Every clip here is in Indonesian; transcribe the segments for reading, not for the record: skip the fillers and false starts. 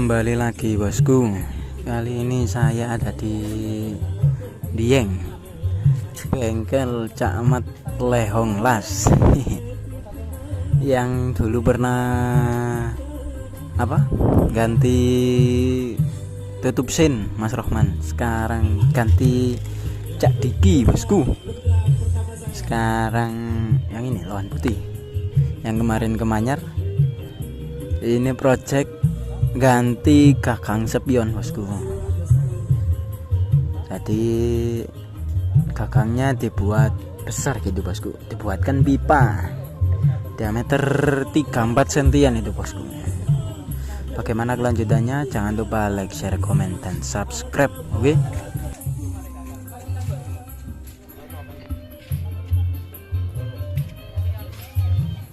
Kembali lagi bosku. Kali ini saya ada di Dieng, bengkel Cak Mat Lehong Las yang dulu pernah ganti tutup sin Mas Rohman, sekarang ganti Cak Diki bosku. Sekarang yang ini Lohan putih, yang kemarin kemanyar. Ini project ganti Gagang Spion bosku. Jadi gagangnya dibuat besar gitu bosku, dibuatkan pipa diameter 34 sentian itu bosku. Bagaimana kelanjutannya? Jangan lupa like, share, komen, dan subscribe. Oke?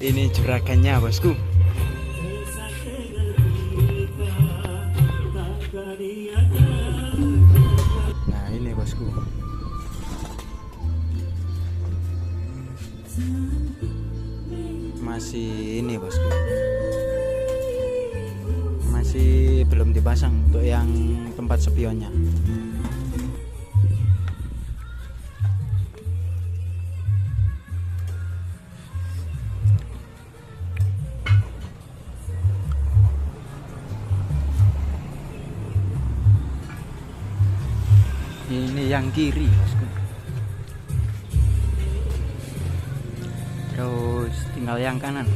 Ini juragannya bosku. Nah ini bosku, masih ini bosku, masih belum dipasang untuk yang tempat spionnya. Ini yang kiri bosku. Terus tinggal yang kanan.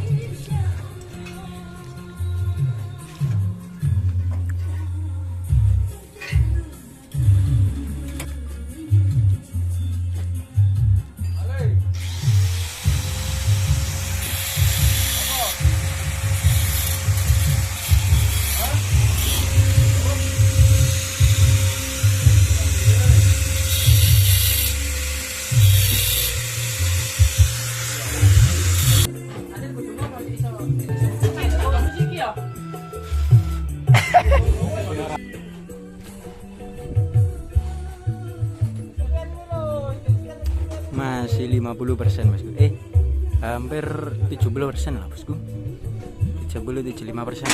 Masih 50% bosku. Hampir 70% lah bosku. 70-75%.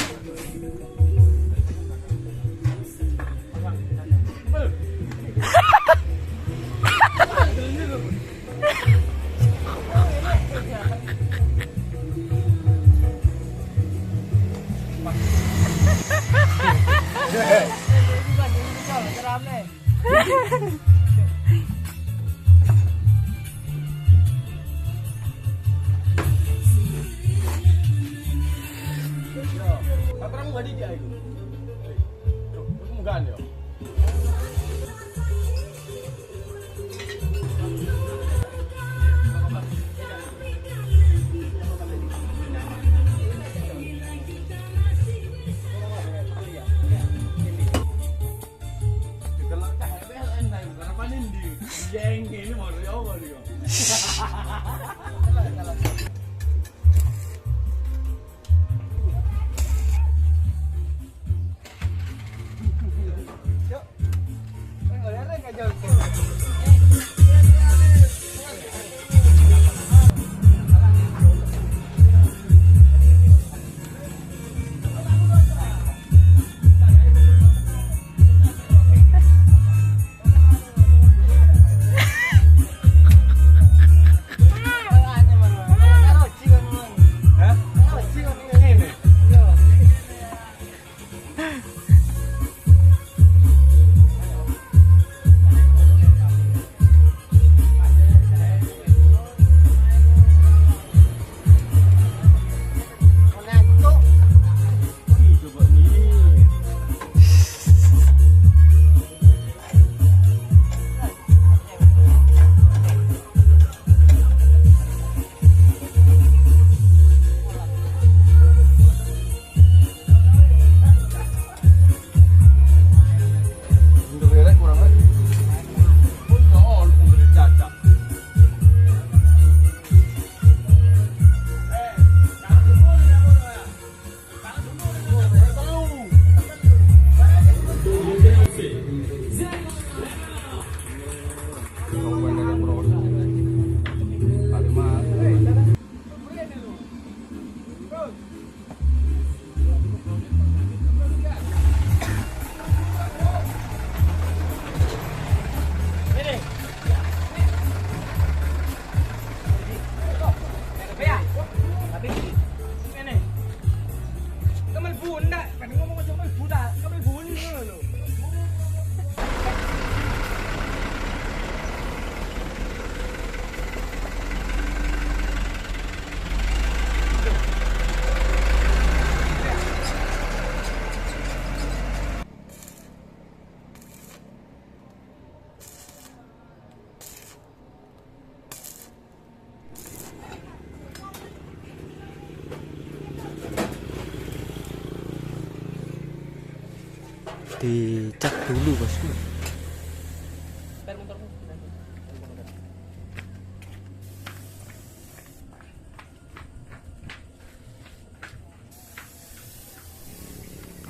dicek dulu bosku.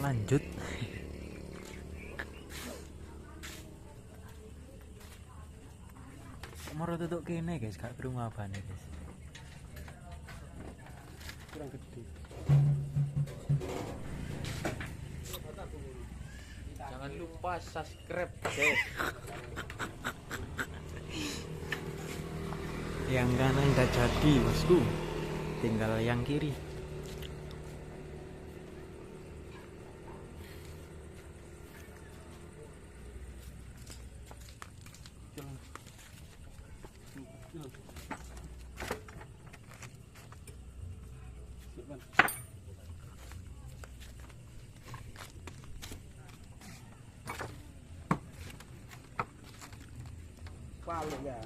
Lanjut. Mau tutup kene guys, gak perlu apa nih guys. Kurang gede. Jangan lupa subscribe guys. Yang kanan udah jadi bosku, tinggal yang kiri. Palu ya.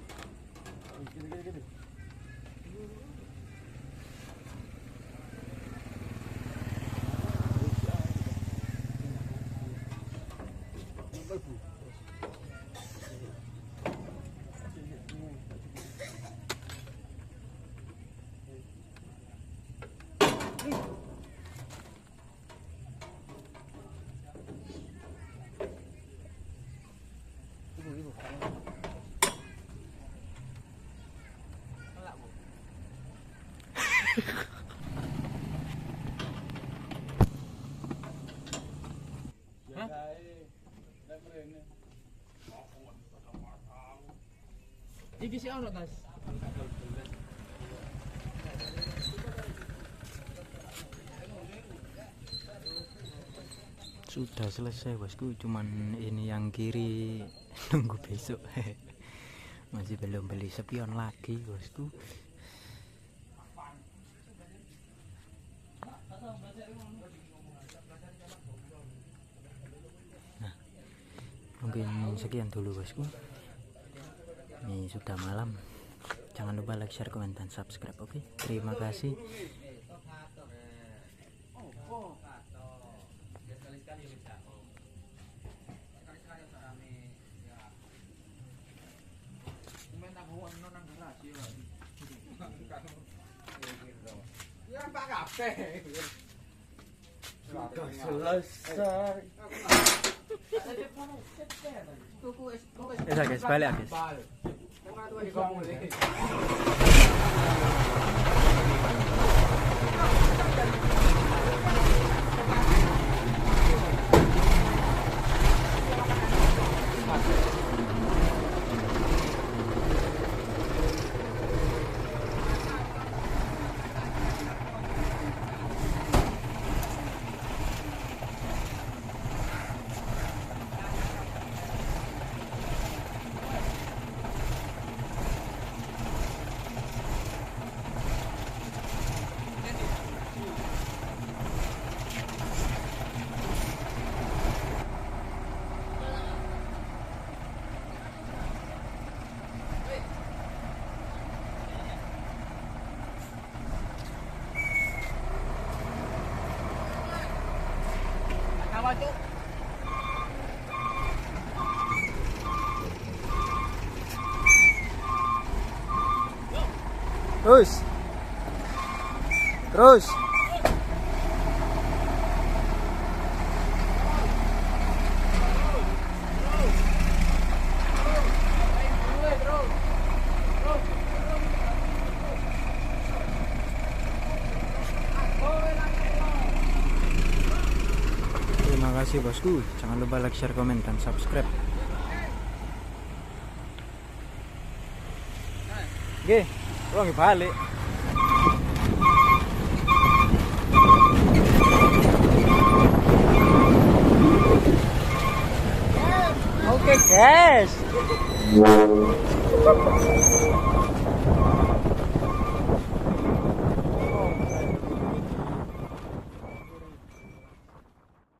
Gini. Iki sih ono tas. Sudah selesai bosku, cuman ini yang kiri nunggu besok. Masih belum beli spion lagi bosku. Nah, mungkin sekian dulu bosku. Ini sudah malam. Jangan lupa like, share, komen, dan subscribe. Oke, terima kasih. Sudah selesai. Ya guys, balik guys. Terus. Terima kasih bosku. Jangan lupa like, share, komen, dan subscribe. Oke, ruang balik. Oke guys.